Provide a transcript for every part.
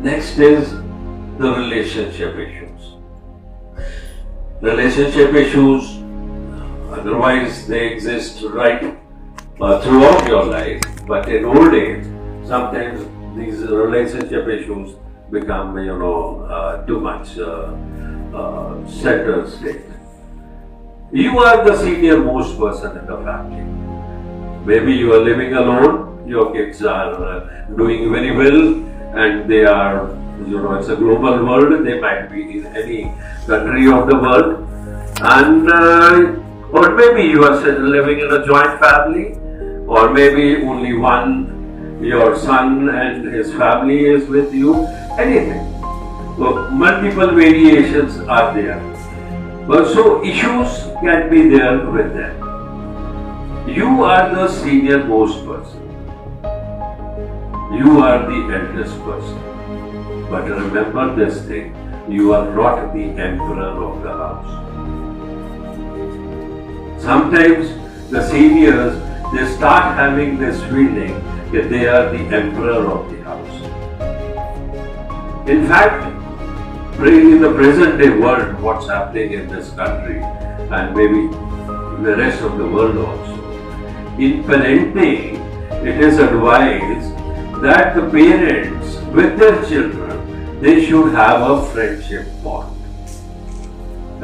Next is the relationship issues. Relationship issues, otherwise they exist right throughout your life, but in old age, sometimes these relationship issues become, too much center stage. You are the senior most person in the family. Maybe you are living alone, your kids are doing very well, and they are, it's a global world, they might be in any country of the world, and or maybe you are living in a joint family, or maybe only one, your son and his family is with you, anything. So multiple variations are there. So issues can be there with them. You are the senior most person. You are the eldest person. But remember this thing, you are not the emperor of the house. Sometimes the seniors, they start having this feeling that they are the emperor of the house. In fact, in the present day world, what's happening in this country and maybe the rest of the world also, in parenting, it is advised that the parents with their children, they should have a friendship bond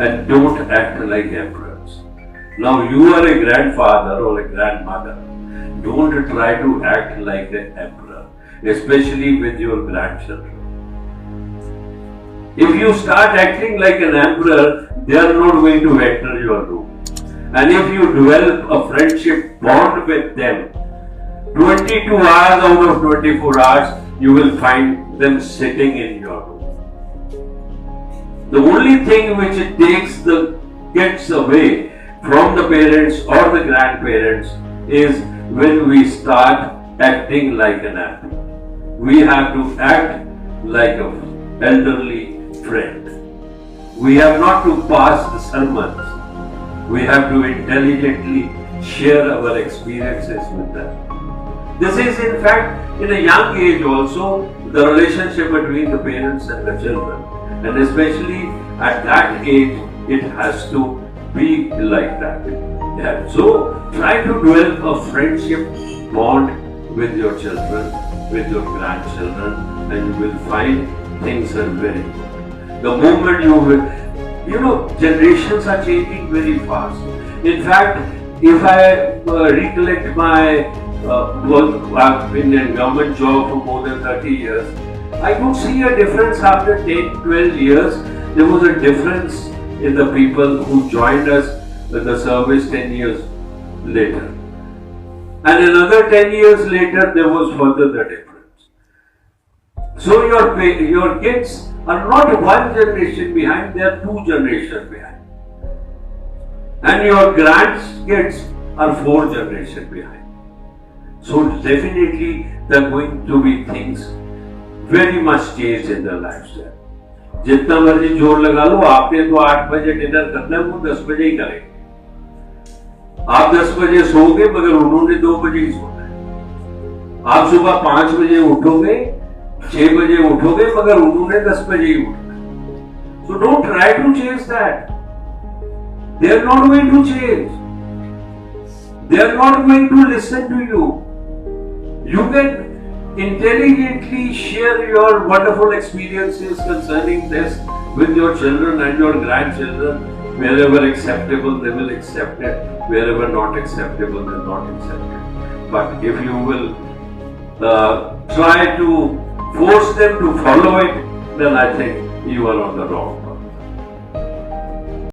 and don't act like emperors. Now you are a grandfather or a grandmother, don't try to act like an emperor, especially with your grandchildren. If you start acting like an emperor, they are not going to enter your room. And if you develop a friendship bond with them, 22 hours out of 24 hours, you will find them sitting in your room. The only thing which it takes the kids away from the parents or the grandparents is when we start acting like an emperor. We have to act like an elderly friend. We have not to pass the sermons. We have to intelligently share our experiences with them. This is in fact in a young age also the relationship between the parents and the children, and especially at that age it has to be like that. Yeah. So try to develop a friendship bond with your children, with your grandchildren, and you will find things are very good. The moment generations are changing very fast. In fact, if I recollect my I've been in government job for more than 30 years, I could see a difference after 10, 12 years. There was a difference in the people who joined us in the service 10 years later. And another 10 years later, there was further the difference. So your kids are not one generation behind, they are two generations behind. And your grandkids are 4 generations behind. So definitely there are going to be things very much changed in their lifestyle. जितना मर्जी जोर लगा लो, आपने तो 8 बजे dinner करना है, वो 10 बजे ही करेंगे। आप 10 बजे सोओगे मगर उन्होंने 2 बजे ही सोना है। आप सुबह 5 बजे उठोगे, 6 बजे उठोगे मगर उन्होंने 10 बजे ही उठना है। So don't try to change that. They are not going to change. They are not going to listen to you. You can intelligently share your wonderful experiences concerning this with your children and your grandchildren. Wherever acceptable, they will accept it. Wherever not acceptable, they will not accept it. But if you will try to force them to follow it, then I think you are on the wrong.